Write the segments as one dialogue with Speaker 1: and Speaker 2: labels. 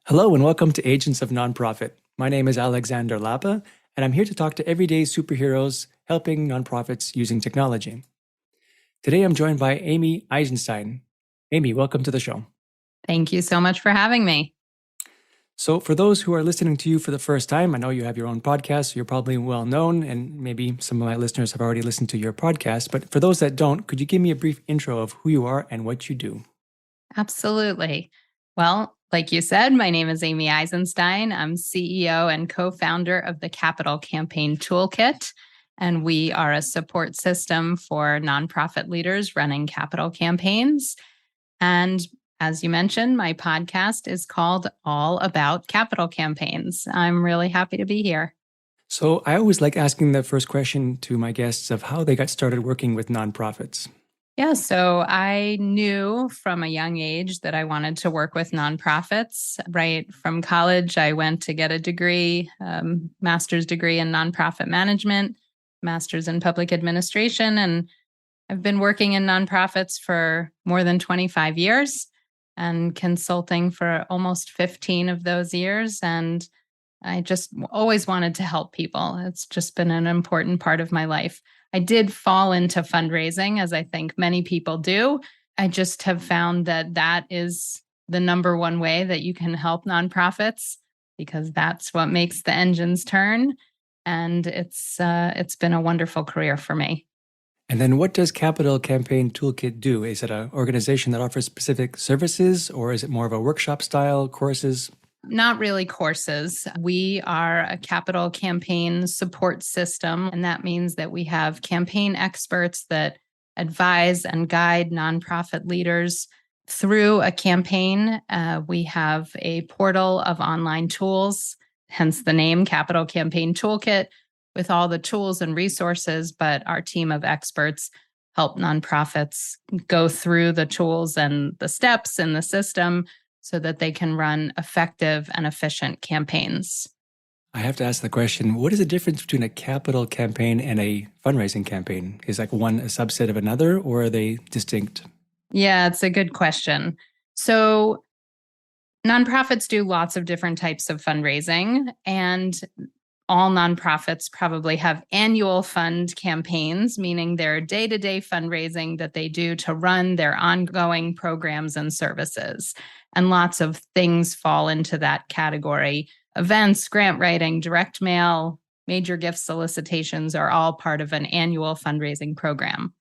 Speaker 1: Hello and welcome to Agents of Nonprofit. My name is Alexander Lapa, and I'm here to talk to everyday superheroes helping nonprofits using technology. Today I'm joined by Amy Eisenstein. Amy, welcome to the show.
Speaker 2: Thank you so much for having me.
Speaker 1: So for those who are listening to you for the first time, I know you have your own podcast, so you're probably well known, and maybe some of my listeners have already listened to your podcast. But for those that don't, could you give me a brief intro of who you are and what you do?
Speaker 2: Absolutely. Well, like you said, my name is Amy Eisenstein. I'm CEO and co-founder of the Capital Campaign Toolkit, and we are a support system for nonprofit leaders running capital campaigns. And as you mentioned, my podcast is called All About Capital Campaigns. I'm really happy to be here.
Speaker 1: So I always like asking the first question to my guests of how they got started working with nonprofits.
Speaker 2: Yeah, so I knew from a young age that I wanted to work with nonprofits. Right from college, I went to get a degree, master's degree in nonprofit management, master's in public administration, and I've been working in nonprofits for more than 25 years and consulting for almost 15 of those years. And I just always wanted to help people. It's just been an important part of my life. I did fall into fundraising, as I think many people do. I just have found that that is the number one way that you can help nonprofits, because that's what makes the engines turn. And it's been a wonderful career for me.
Speaker 1: And then what does Capital Campaign Toolkit do? Is it an organization that offers specific services, or is it more of a workshop style, courses?
Speaker 2: Not really courses. We are a capital campaign support system, and that means that we have campaign experts that advise and guide nonprofit leaders through a campaign. We have a portal of online tools, hence the name Capital Campaign Toolkit, with all the tools and resources, but our team of experts help nonprofits go through the tools and the steps in the system so that they can run effective and efficient campaigns.
Speaker 1: I have to ask the question, what is the difference between a capital campaign and a fundraising campaign? Is like one a subset of another, or are they distinct?
Speaker 2: Yeah, it's a good question. So nonprofits do lots of different types of fundraising, and all nonprofits probably have annual fund campaigns, meaning they're day-to-day fundraising that they do to run their ongoing programs and services. And lots of things fall into that category. Events, grant writing, direct mail, major gift solicitations are all part of an annual fundraising program.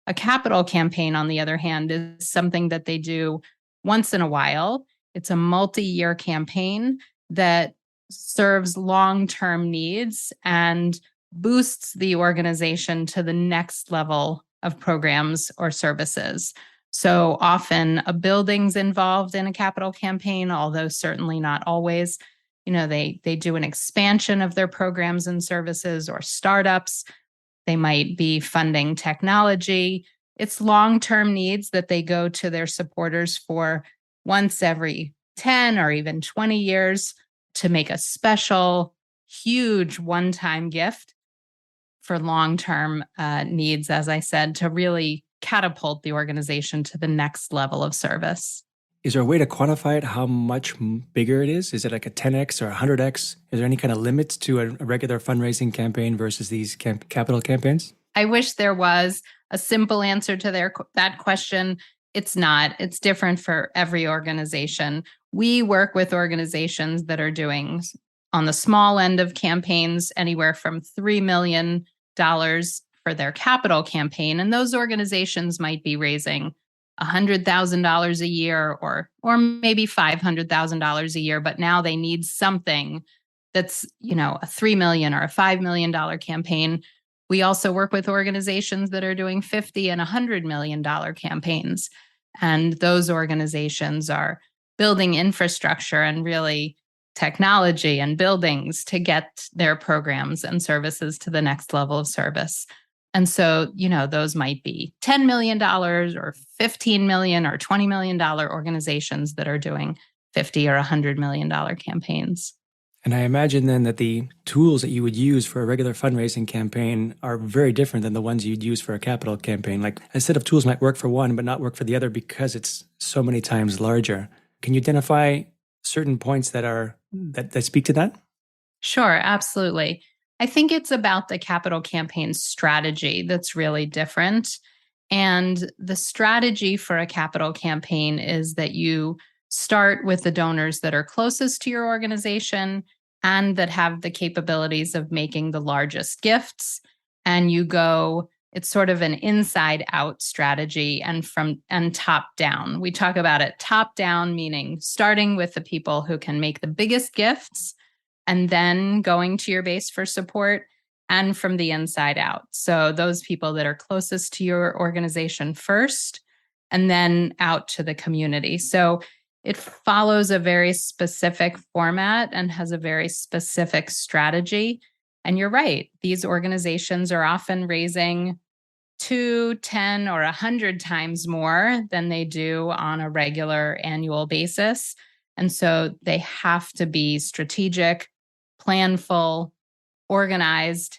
Speaker 2: A capital campaign, on the other hand, is something that they do once in a while. It's a multi-year campaign that serves long-term needs and boosts the organization to the next level of programs or services. So often a building's involved in a capital campaign, although certainly not always. They do an expansion of their programs and services, or startups. They might be funding technology. It's long-term needs that they go to their supporters for once every 10 or even 20 years to make a special, huge one-time gift for long-term needs, as I said, to really catapult the organization to the next level of service.
Speaker 1: Is there a way to quantify it, how much bigger it is? Is it like a 10x or a 100x? Is there any kind of limits to a regular fundraising campaign versus these capital campaigns?
Speaker 2: I wish there was a simple answer to that question. It's not. It's different for every organization. We work with organizations that are doing, on the small end of campaigns, anywhere from $3 million for their capital campaign. And those organizations might be raising $100,000 a year or maybe $500,000 a year, but now they need something that's, a $3 million or a $5 million campaign. We also work with organizations that are doing $50 and $100 million campaigns. And those organizations are building infrastructure and really technology and buildings to get their programs and services to the next level of service. And so, those might be $10 million or $15 million or $20 million organizations that are doing $50 or $100 million campaigns.
Speaker 1: And I imagine then that the tools that you would use for a regular fundraising campaign are very different than the ones you'd use for a capital campaign. Like a set of tools might work for one, but not work for the other because it's so many times larger. Can you identify certain points that speak to that?
Speaker 2: Sure, absolutely. I think it's about the capital campaign strategy that's really different. And the strategy for a capital campaign is that you start with the donors that are closest to your organization and that have the capabilities of making the largest gifts. And you go, it's sort of an inside out strategy and top down. We talk about it top down, meaning starting with the people who can make the biggest gifts and then going to your base for support, and from the inside out. So those people that are closest to your organization first, and then out to the community. So it follows a very specific format and has a very specific strategy. And you're right, these organizations are often raising 2, 10, or 100 times more than they do on a regular annual basis. And so they have to be strategic, planful, organized,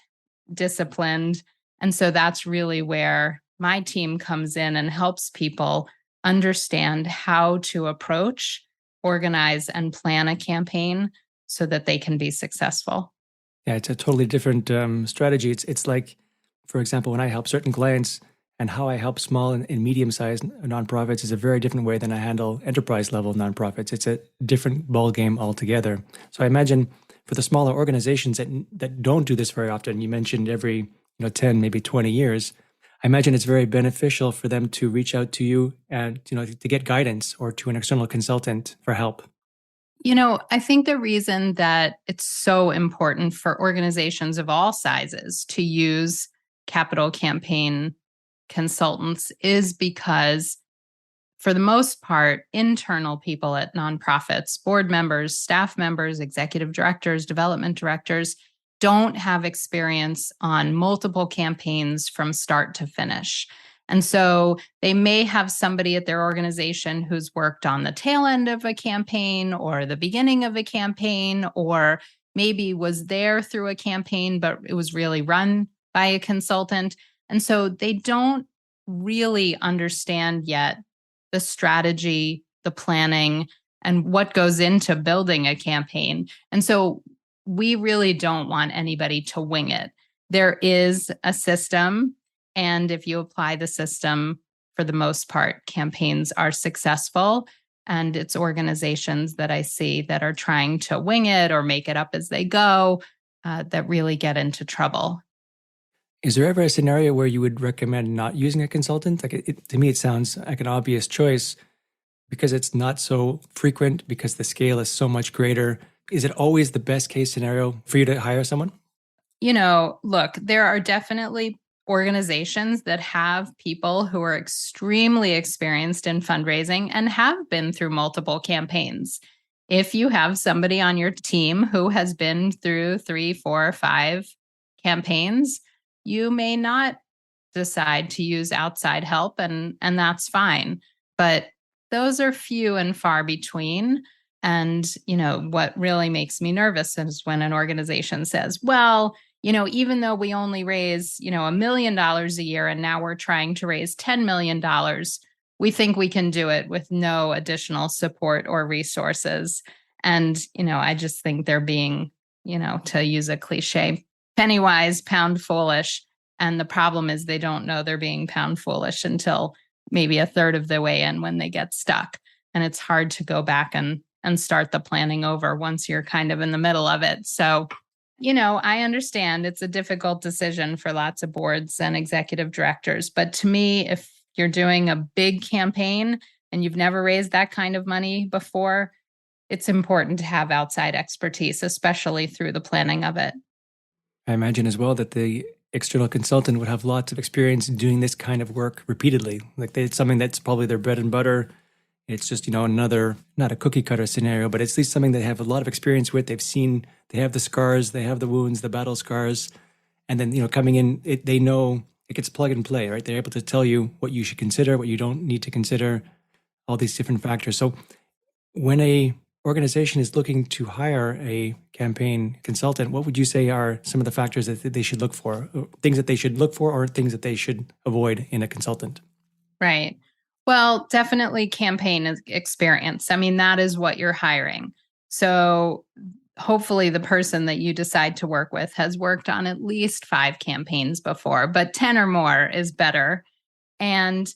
Speaker 2: disciplined. And so that's really where my team comes in and helps people understand how to approach, organize, and plan a campaign so that they can be successful.
Speaker 1: Yeah, it's a totally different strategy. It's like, for example, when I help certain clients and how I help small and medium-sized nonprofits is a very different way than I handle enterprise-level nonprofits. It's a different ball game altogether. So I imagine for the smaller organizations that don't do this very often, you mentioned every 10, maybe 20 years, I imagine it's very beneficial for them to reach out to you and to get guidance or to an external consultant for help.
Speaker 2: I think the reason that it's so important for organizations of all sizes to use capital campaign consultants is because, for the most part, internal people at nonprofits, board members, staff members, executive directors, development directors, don't have experience on multiple campaigns from start to finish. And so they may have somebody at their organization who's worked on the tail end of a campaign or the beginning of a campaign, or maybe was there through a campaign, but it was really run by a consultant. And so they don't really understand yet the strategy, the planning, and what goes into building a campaign. And so we really don't want anybody to wing it. There is a system, and if you apply the system, for the most part, campaigns are successful. And it's organizations that I see that are trying to wing it or make it up as they go that really get into trouble.
Speaker 1: Is there ever a scenario where you would recommend not using a consultant? Like to me, it sounds like an obvious choice because it's not so frequent, because the scale is so much greater. Is it always the best case scenario for you to hire someone?
Speaker 2: Look, there are definitely organizations that have people who are extremely experienced in fundraising and have been through multiple campaigns. If you have somebody on your team who has been through 3, 4, 5 campaigns, you may not decide to use outside help, and that's fine. But those are few and far between. And, what really makes me nervous is when an organization says, well, even though we only raise, $1 million a year and now we're trying to raise $10 million, we think we can do it with no additional support or resources. And, I just think they're being, to use a cliche, penny wise, pound foolish. And the problem is they don't know they're being pound foolish until maybe a third of the way in when they get stuck. And it's hard to go back and start the planning over once you're kind of in the middle of it. So, I understand it's a difficult decision for lots of boards and executive directors. But to me, if you're doing a big campaign and you've never raised that kind of money before, it's important to have outside expertise, especially through the planning of it.
Speaker 1: I imagine as well that the external consultant would have lots of experience doing this kind of work repeatedly. Like it's something that's probably their bread and butter. It's just, another, not a cookie cutter scenario, but it's at least something they have a lot of experience with. They've seen, they have the scars, they have the wounds, the battle scars. And then, coming in, they know it gets plug and play, right? They're able to tell you what you should consider, what you don't need to consider, all these different factors. So when a organization is looking to hire a campaign consultant, what would you say are some of the factors that they should look for, things that they should look for or things that they should avoid in a consultant?
Speaker 2: Right. Well, definitely campaign experience. I mean, that is what you're hiring. So hopefully the person that you decide to work with has worked on at least 5 campaigns before, but 10 or more is better. And,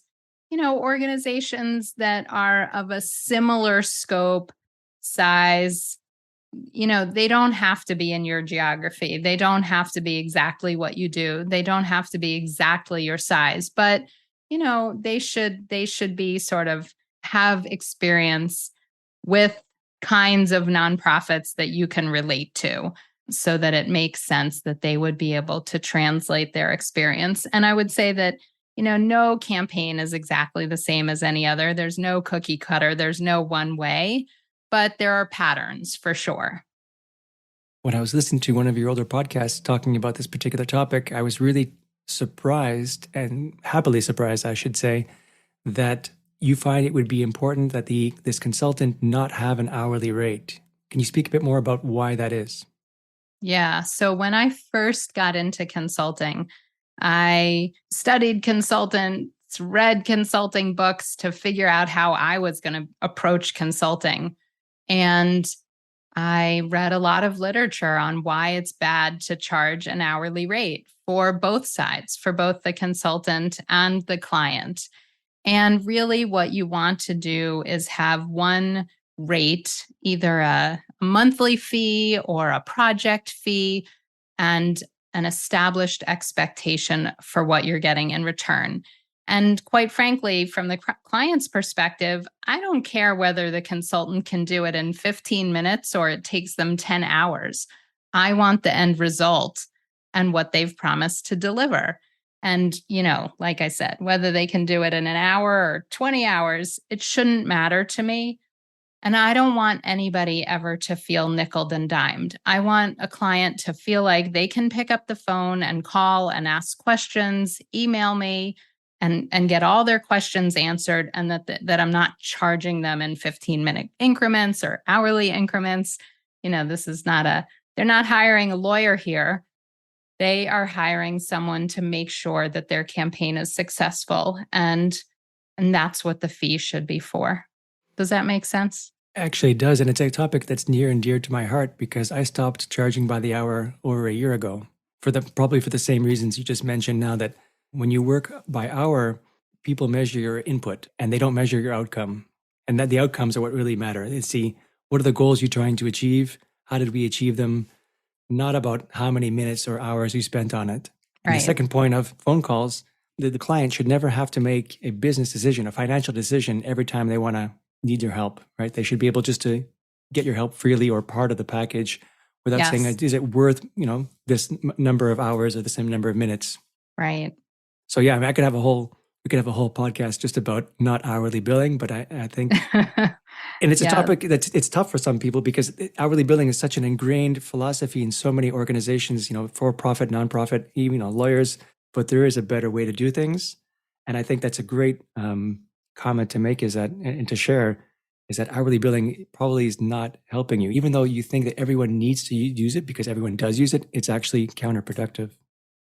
Speaker 2: organizations that are of a similar scope, size, they don't have to be in your geography. They don't have to be exactly what you do. They don't have to be exactly your size, but they should be sort of have experience with kinds of nonprofits that you can relate to so that it makes sense that they would be able to translate their experience. And I would say that no campaign is exactly the same as any other. There's no cookie cutter, there's no one way, but there are patterns for sure.
Speaker 1: When I was listening to one of your older podcasts talking about this particular topic, I was really surprised, and happily surprised, I should say, that you find it would be important that this consultant not have an hourly rate. Can you speak a bit more about why that is?
Speaker 2: Yeah. So when I first got into consulting, I studied consultants, read consulting books to figure out how I was going to approach consulting. And I read a lot of literature on why it's bad to charge an hourly rate for both sides, for both the consultant and the client. And really, what you want to do is have one rate, either a monthly fee or a project fee, and an established expectation for what you're getting in return. And quite frankly, from the client's perspective, I don't care whether the consultant can do it in 15 minutes or it takes them 10 hours. I want the end result and what they've promised to deliver. And, like I said, whether they can do it in an hour or 20 hours, it shouldn't matter to me. And I don't want anybody ever to feel nickeled and dimed. I want a client to feel like they can pick up the phone and call and ask questions, email me, and get all their questions answered, and that I'm not charging them in 15-minute increments or hourly increments. This is they're not hiring a lawyer here. They are hiring someone to make sure that their campaign is successful. And that's what the fee should be for. Does that make sense?
Speaker 1: Actually, it does. And it's a topic that's near and dear to my heart because I stopped charging by the hour over a year ago probably for the same reasons you just mentioned now, that when you work by hour, people measure your input and they don't measure your outcome. And that the outcomes are what really matter. It's what are the goals you're trying to achieve? How did we achieve them? Not about how many minutes or hours you spent on it. And
Speaker 2: Right.
Speaker 1: the second point of phone calls, the client should never have to make a business decision, a financial decision every time they want to need your help, right? They should be able just to get your help freely or part of the package without
Speaker 2: Yes.
Speaker 1: saying, is it worth, this number of hours or the same number of minutes?
Speaker 2: Right.
Speaker 1: So yeah, I mean, we could have a whole podcast just about not hourly billing, but I think, and it's a topic it's tough for some people because hourly billing is such an ingrained philosophy in so many organizations, for-profit, nonprofit, even lawyers, but there is a better way to do things. And I think that's a great comment to make and to share is that hourly billing probably is not helping you. Even though you think that everyone needs to use it because everyone does use it, it's actually counterproductive.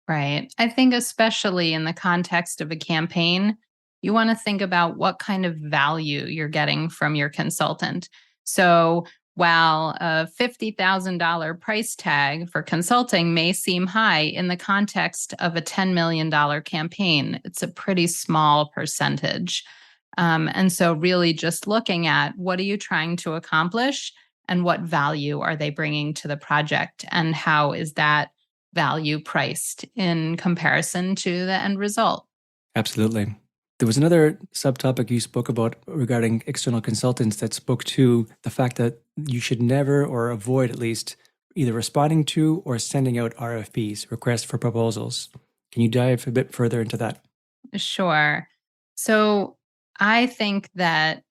Speaker 2: Right. I think especially in the context of a campaign, you want to think about what kind of value you're getting from your consultant. So while a $50,000 price tag for consulting may seem high in the context of a $10 million campaign, it's a pretty small percentage. And so really just looking at what are you trying to accomplish and what value are they bringing to the project and how is that value priced in comparison to the end result.
Speaker 1: Absolutely. There was another subtopic you spoke about regarding external consultants that spoke to the fact that you should never, or avoid at least, either responding to or sending out RFPs, requests for proposals. Can you dive a bit further into that?
Speaker 2: Sure. So I think that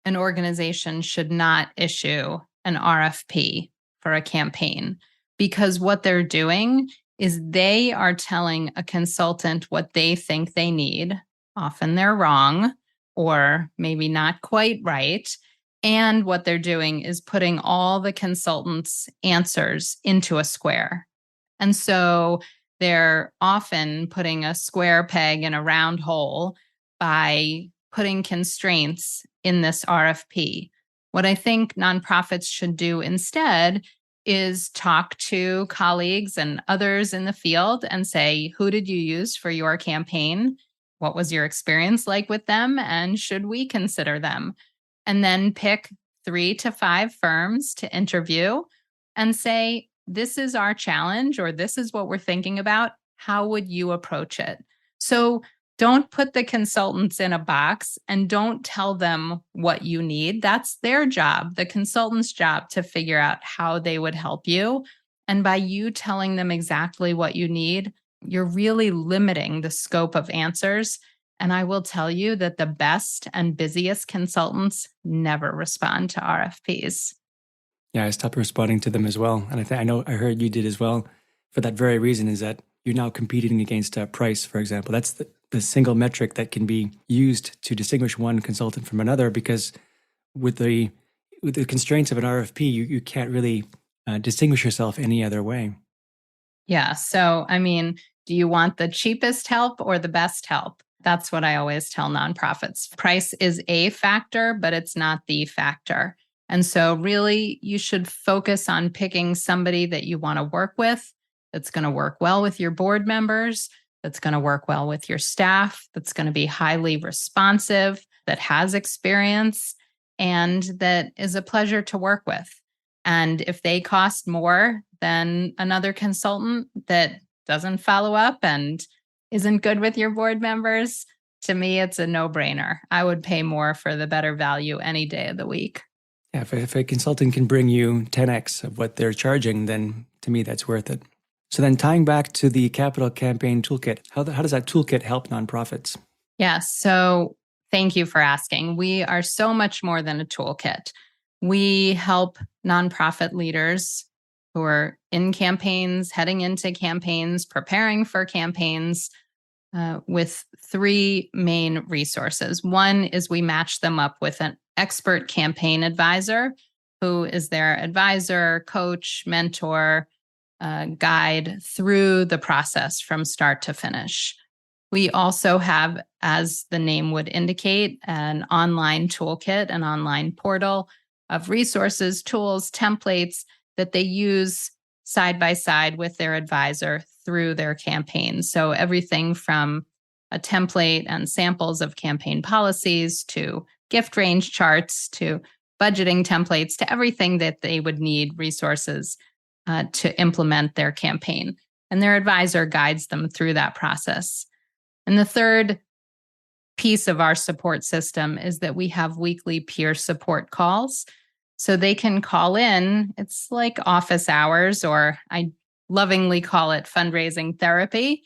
Speaker 2: an organization should not issue an RFP for a campaign because what they're doing is they are telling a consultant what they think they need. Often they're wrong or maybe not quite right. And what they're doing is putting all the consultants' answers into a square. And so they're often putting a square peg in a round hole by putting constraints in this RFP. What I think nonprofits should do instead is talk to colleagues and others in the field and say, who did you use for your campaign? What was your experience like with them? And should we consider them? And then pick 3 to 5 firms to interview and say, this is our challenge, or this is what we're thinking about. How would you approach it? So don't put the consultants in a box and don't tell them what you need. That's their job, the consultant's job, to figure out how they would help you. And by you telling them exactly what you need, you're really limiting the scope of answers. And I will tell you that the best and busiest consultants never respond to RFPs.
Speaker 1: Yeah, I stopped responding to them as well. And I heard you did as well. For that very reason, is that you're now competing against price, for example. That's the single metric that can be used to distinguish one consultant from another, because with the constraints of an RFP, you can't really distinguish yourself any other way.
Speaker 2: Yeah. So, I mean, do you want the cheapest help or the best help? That's what I always tell nonprofits. Price is a factor, but it's not the factor. And so really, you should focus on picking somebody that you want to work with, that's going to work well with your board members, that's going to work well with your staff, that's going to be highly responsive, that has experience, and that is a pleasure to work with. And if they cost more than another consultant that doesn't follow up and isn't good with your board members, to me, it's a no-brainer. I would pay more for the better value any day of the week.
Speaker 1: Yeah, if a consultant can bring you 10x of what they're charging, then to me, that's worth it. So then tying back to the Capital Campaign Toolkit, how does that toolkit help nonprofits?
Speaker 2: Yeah, so thank you for asking. We are so much more than a toolkit. We help nonprofit leaders who are in campaigns, heading into campaigns, preparing for campaigns with 3 main resources. One is we match them up with an expert campaign advisor who is their advisor, coach, mentor, guide through the process from start to finish. We also have, as the name would indicate, an online toolkit, an online portal of resources, tools, templates that they use side by side with their advisor through their campaign. So everything from a template and samples of campaign policies to gift range charts to budgeting templates to everything that they would need resources to implement their campaign. And their advisor guides them through that process. And the third piece of our support system is that we have weekly peer support calls. So they can call in. It's like office hours, or I lovingly call it fundraising therapy,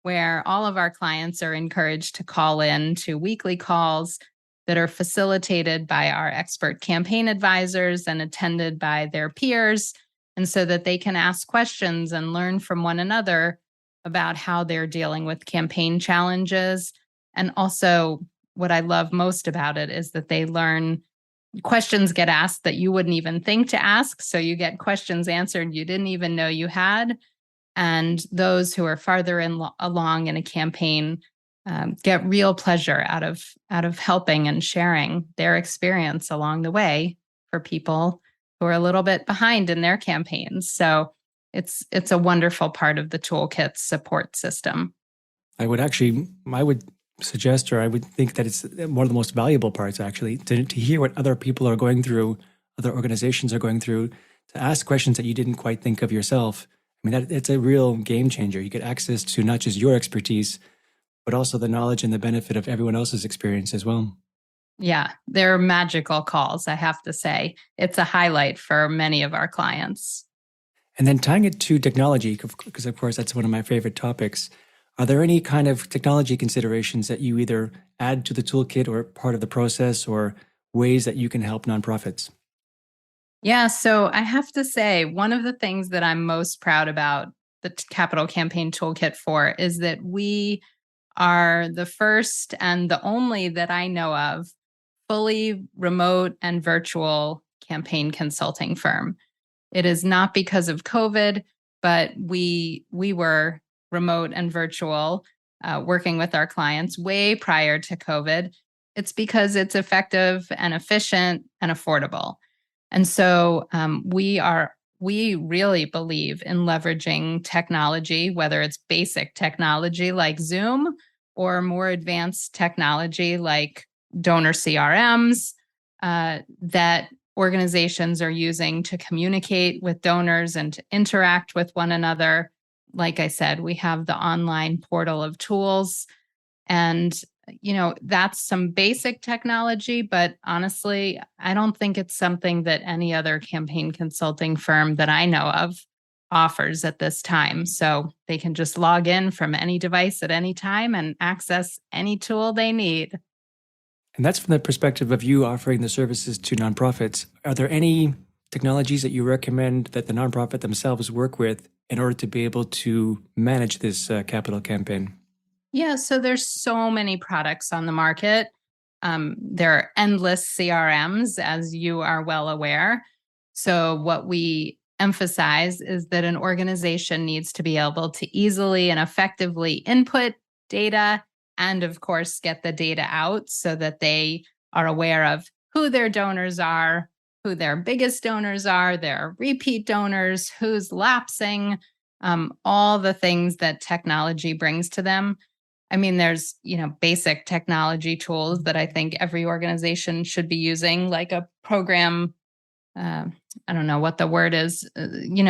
Speaker 2: where all of our clients are encouraged to call in to weekly calls that are facilitated by our expert campaign advisors and attended by their peers, and so that they can ask questions and learn from one another about how they're dealing with campaign challenges. And also, what I love most about it is that they learn questions get asked that you wouldn't even think to ask. So you get questions answered you didn't even know you had. And those who are farther along in a campaign get real pleasure out of helping and sharing their experience along the way for people who are a little bit behind in their campaigns. So it's a wonderful part of the toolkit support system.
Speaker 1: I would suggest, or I would think that it's one of the most valuable parts, actually, to hear what other people are going through, other organizations are going through, to ask questions that you didn't quite think of yourself. I mean, it's a real game changer. You get access to not just your expertise, but also the knowledge and the benefit of everyone else's experience as well.
Speaker 2: Yeah, they're magical calls, I have to say. It's a highlight for many of our clients.
Speaker 1: And then tying it to technology, because of course that's one of my favorite topics. Are there any kind of technology considerations that you either add to the toolkit or part of the process, or ways that you can help nonprofits?
Speaker 2: Yeah, so I have to say, one of the things that I'm most proud about the Capital Campaign Toolkit for is that we are the first and the only that I know of fully remote and virtual campaign consulting firm. It is not because of COVID, but we were remote and virtual working with our clients way prior to COVID. It's because it's effective and efficient and affordable. And so we really believe in leveraging technology, whether it's basic technology like Zoom or more advanced technology like donor CRMs that organizations are using to communicate with donors and to interact with one another. Like I said, we have the online portal of tools, and that's some basic technology, but honestly, I don't think it's something that any other campaign consulting firm that I know of offers at this time. So they can just log in from any device at any time and access any tool they need.
Speaker 1: And that's from the perspective of you offering the services to nonprofits. Are there any technologies that you recommend that the nonprofit themselves work with in order to be able to manage this capital campaign?
Speaker 2: Yeah, so there's so many products on the market. There are endless CRMs, as you are well aware. So what we emphasize is that an organization needs to be able to easily and effectively input data and, of course, get the data out so that they are aware of who their donors are, who their biggest donors are, their repeat donors, who's lapsing, all the things that technology brings to them. I mean, there's, basic technology tools that I think every organization should be using, like a program. I don't know what the word is,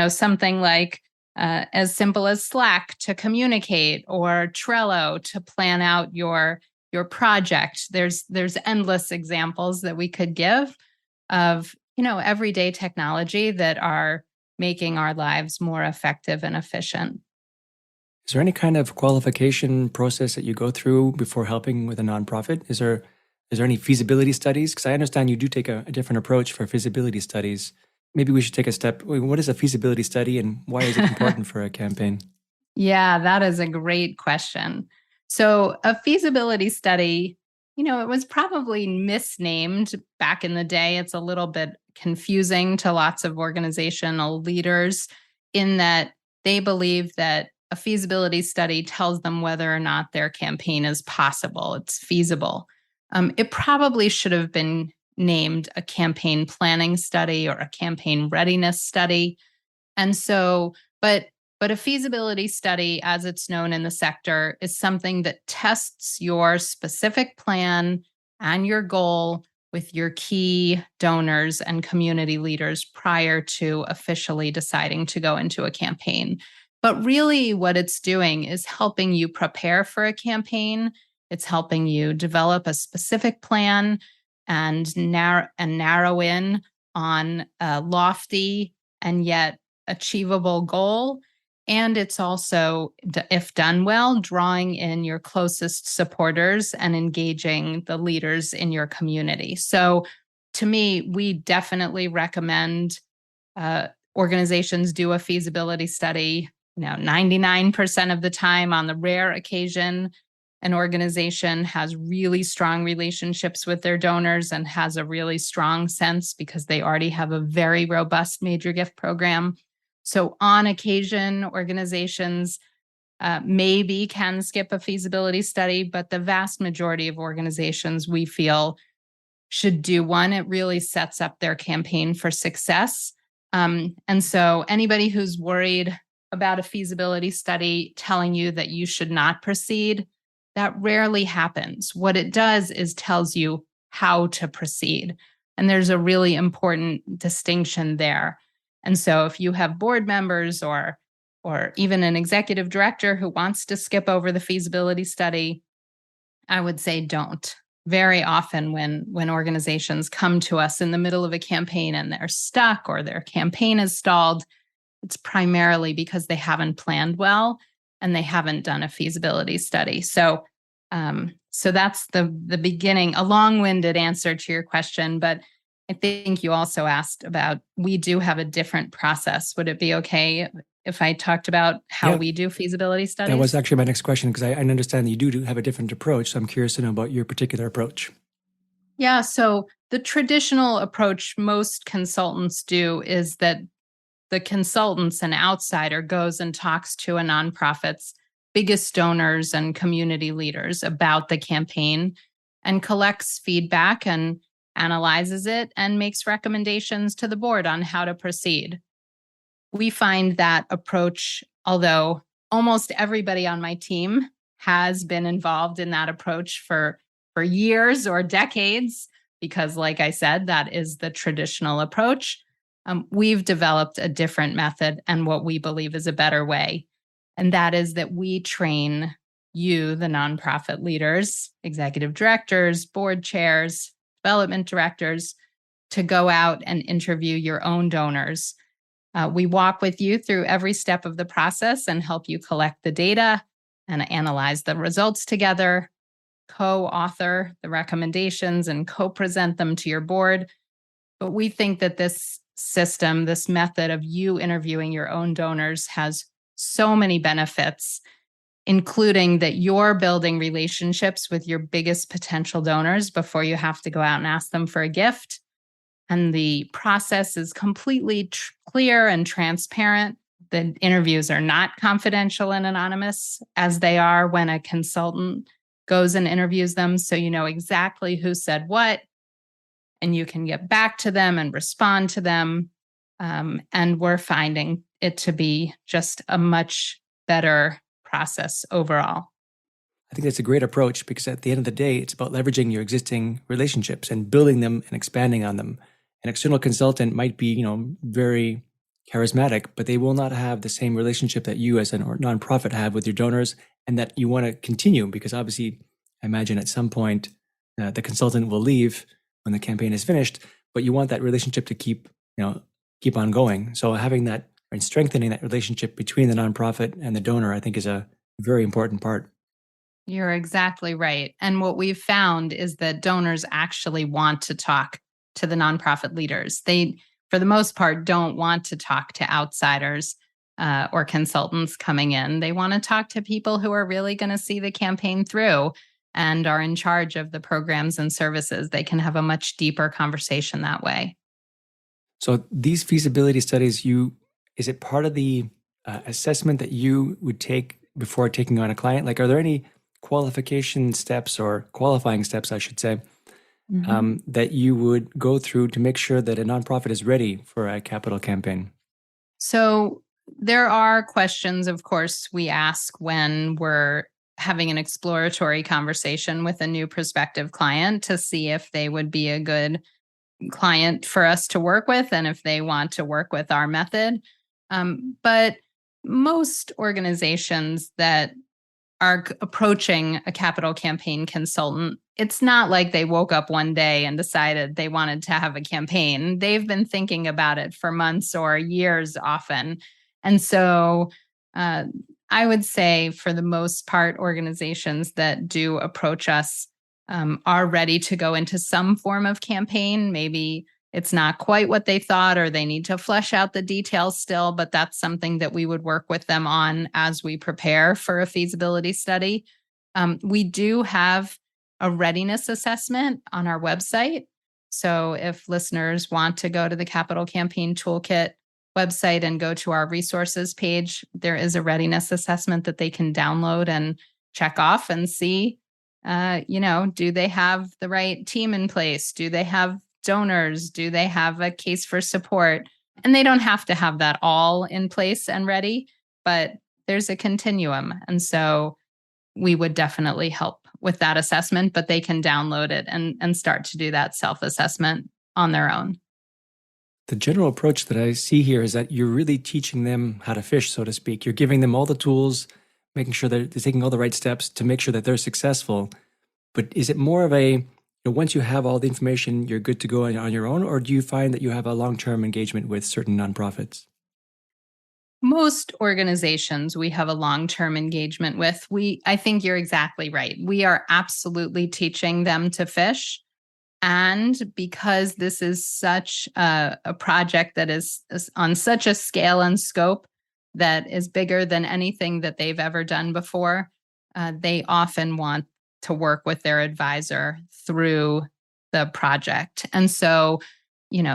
Speaker 2: something like as simple as Slack to communicate, or Trello to plan out your project. There's endless examples that we could give of, everyday technology that are making our lives more effective and efficient.
Speaker 1: Is there any kind of qualification process that you go through before helping with a nonprofit? Is there any feasibility studies? Because I understand you do take a different approach for feasibility studies. Maybe we should take a step. What is a feasibility study and why is it important for a campaign?
Speaker 2: Yeah, that is a great question. So a feasibility study, it was probably misnamed back in the day. It's a little bit confusing to lots of organizational leaders in that they believe that a feasibility study tells them whether or not their campaign is possible, it's feasible. It probably should have been named a campaign planning study or a campaign readiness study. And so, but a feasibility study, as it's known in the sector, is something that tests your specific plan and your goal with your key donors and community leaders prior to officially deciding to go into a campaign. But really, what it's doing is helping you prepare for a campaign. It's helping you develop a specific plan and narrow in on a lofty and yet achievable goal. And it's also, if done well, drawing in your closest supporters and engaging the leaders in your community. So to me, we definitely recommend organizations do a feasibility study. 99% of the time. On the rare occasion an organization has really strong relationships with their donors and has a really strong sense because they already have a very robust major gift program. So on occasion, organizations maybe can skip a feasibility study, but the vast majority of organizations, we feel, should do one. It really sets up their campaign for success. And so anybody who's worried about a feasibility study telling you that you should not proceed, that rarely happens. What it does is tells you how to proceed. And there's a really important distinction there. And so if you have board members or even an executive director who wants to skip over the feasibility study, I would say don't. Very often when organizations come to us in the middle of a campaign and they're stuck or their campaign is stalled, it's primarily because they haven't planned well and they haven't done a feasibility study. So that's the beginning, a long-winded answer to your question, but I think you also asked about, we do have a different process. Would it be okay if I talked about how we do feasibility studies?
Speaker 1: That was actually my next question, because I understand that you do have a different approach. So I'm curious to know about your particular approach.
Speaker 2: Yeah, so the traditional approach most consultants do is that the consultants, an outsider, goes and talks to a nonprofit's biggest donors and community leaders about the campaign. and collects feedback and analyzes it and makes recommendations to the board on how to proceed. We find that approach, although almost everybody on my team has been involved in that approach for years or decades, because like I said, that is the traditional approach. We've developed a different method and what we believe is a better way. And that is that we train you, the nonprofit leaders, executive directors, board chairs, development directors, to go out and interview your own donors. We walk with you through every step of the process and help you collect the data and analyze the results together, co-author the recommendations and co-present them to your board. But we think that this system, this method of you interviewing your own donors has so many benefits, including that you're building relationships with your biggest potential donors before you have to go out and ask them for a gift. And the process is completely clear and transparent. The interviews are not confidential and anonymous as they are when a consultant goes and interviews them. So you know exactly who said what, and you can get back to them and respond to them. And we're finding it to be just a much better process overall.
Speaker 1: I think that's a great approach because at the end of the day, it's about leveraging your existing relationships and building them and expanding on them. An external consultant might be, very charismatic, but they will not have the same relationship that you as a nonprofit have with your donors, and that you want to continue because obviously, I imagine at some point the consultant will leave when the campaign is finished, but you want that relationship to keep on going. So having that and strengthening that relationship between the nonprofit and the donor, I think, is a very important part.
Speaker 2: You're exactly right. And what we've found is that donors actually want to talk to the nonprofit leaders. They, for the most part, don't want to talk to outsiders or consultants coming in. They want to talk to people who are really going to see the campaign through and are in charge of the programs and services. They can have a much deeper conversation that way.
Speaker 1: So these feasibility studies, is it part of the assessment that you would take before taking on a client? Like, are there any qualification steps or qualifying steps, I should say, that you would go through to make sure that a nonprofit is ready for a capital campaign?
Speaker 2: So there are questions, of course, we ask when we're having an exploratory conversation with a new prospective client to see if they would be a good client for us to work with and if they want to work with our method. But most organizations that are approaching a capital campaign consultant, it's not like they woke up one day and decided they wanted to have a campaign. They've been thinking about it for months or years often. And so I would say for the most part, organizations that do approach us are ready to go into some form of campaign. Maybe it's not quite what they thought, or they need to flesh out the details still, but that's something that we would work with them on as we prepare for a feasibility study. We do have a readiness assessment on our website. So if listeners want to go to the Capital Campaign Toolkit website and go to our resources page, there is a readiness assessment that they can download and check off and see, do they have the right team in place? Do they have donors? Do they have a case for support? And they don't have to have that all in place and ready, but there's a continuum. And so we would definitely help with that assessment, but they can download it and start to do that self-assessment on their own.
Speaker 1: The general approach that I see here is that you're really teaching them how to fish, so to speak. You're giving them all the tools, making sure that they're taking all the right steps to make sure that they're successful. But is it more of a, once you have all the information, you're good to go on your own, or do you find that you have a long-term engagement with certain nonprofits?
Speaker 2: Most organizations we have a long-term engagement with. I think you're exactly right. We are absolutely teaching them to fish. And because this is such a project that is on such a scale and scope that is bigger than anything that they've ever done before, they often want to work with their advisor through the project. And so,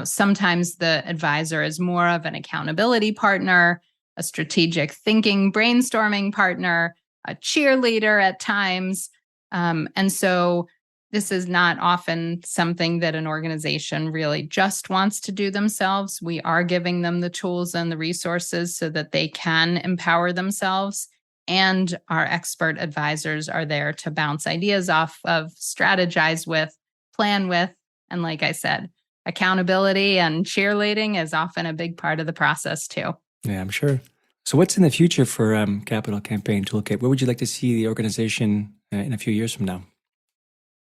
Speaker 2: sometimes the advisor is more of an accountability partner, a strategic thinking, brainstorming partner, a cheerleader at times. And so This is not often something that an organization really just wants to do themselves. We are giving them the tools and the resources so that they can empower themselves. And our expert advisors are there to bounce ideas off of, strategize with, plan with. And like I said, accountability and cheerleading is often a big part of the process too.
Speaker 1: Yeah, I'm sure. So what's in the future for Capital Campaign Toolkit? Where would you like to see the organization in a few years from now?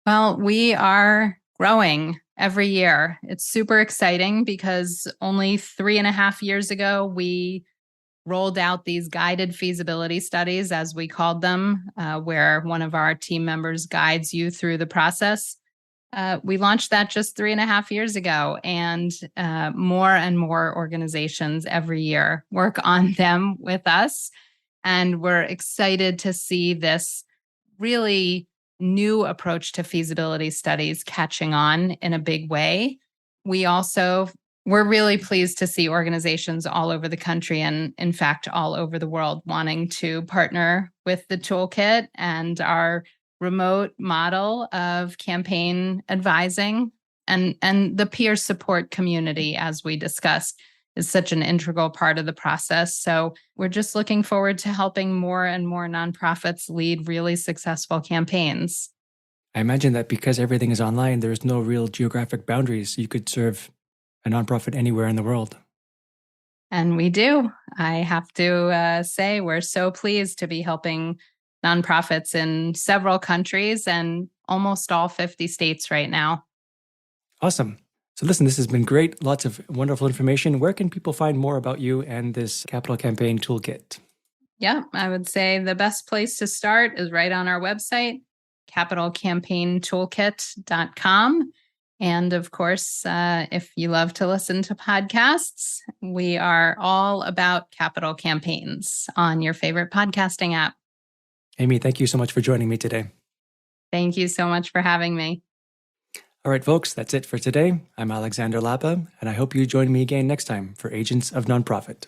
Speaker 2: Well, we are growing every year. It's super exciting because only 3.5 years ago, we rolled out these guided feasibility studies, as we called them, where one of our team members guides you through the process. We launched that just 3.5 years ago, and more and more organizations every year work on them with us. And we're excited to see this really new approach to feasibility studies catching on in a big way. We're really pleased to see organizations all over the country and, in fact, all over the world wanting to partner with the toolkit and our remote model of campaign advising, and the peer support community, as we discussed, is such an integral part of the process. So we're just looking forward to helping more and more nonprofits lead really successful campaigns.
Speaker 1: I imagine that because everything is online, there's no real geographic boundaries. You could serve a nonprofit anywhere in the world.
Speaker 2: And we do. I have to say, we're so pleased to be helping nonprofits in several countries and almost all 50 states right now.
Speaker 1: Awesome. So listen, this has been great. Lots of wonderful information. Where can people find more about you and this Capital Campaign Toolkit?
Speaker 2: Yeah, I would say the best place to start is right on our website, capitalcampaigntoolkit.com. And of course, if you love to listen to podcasts, we are all about capital campaigns on your favorite podcasting app.
Speaker 1: Amy, thank you so much for joining me today.
Speaker 2: Thank you so much for having me.
Speaker 1: All right, folks, that's it for today. I'm Alexander Lapa, and I hope you join me again next time for Agents of Nonprofit.